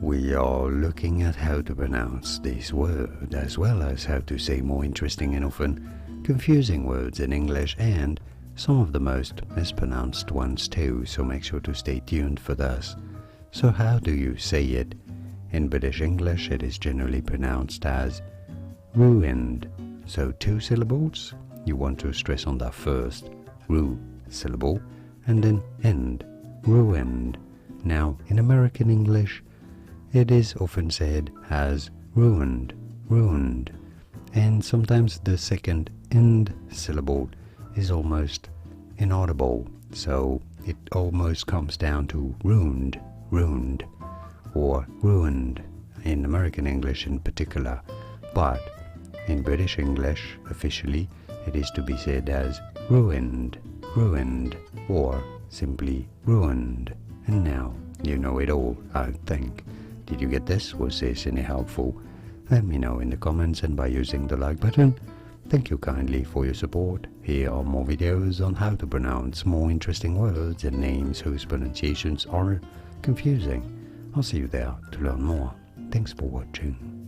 We are looking at how to pronounce this word, as well as how to say more interesting and often confusing words in English, and some of the most mispronounced ones too, so make sure to stay tuned for this. So how do you say it? In British English, it is generally pronounced as ruined. So 2 syllables, you want to stress on that first ru syllable, and then end, ruined. Now, in American English, it is often said as ruined, ruined, and sometimes the second end syllable is almost inaudible, so it almost comes down to ruined, ruined, or ruined in American English in particular. But in British English, officially, it is to be said as ruined, ruined, or simply ruined. And now you know it all, I think. Did you get this? Was this any helpful? Let me know in the comments and by using the like button. Thank you kindly for your support. Here are more videos on how to pronounce more interesting words and names whose pronunciations are confusing. I'll see you there to learn more. Thanks for watching.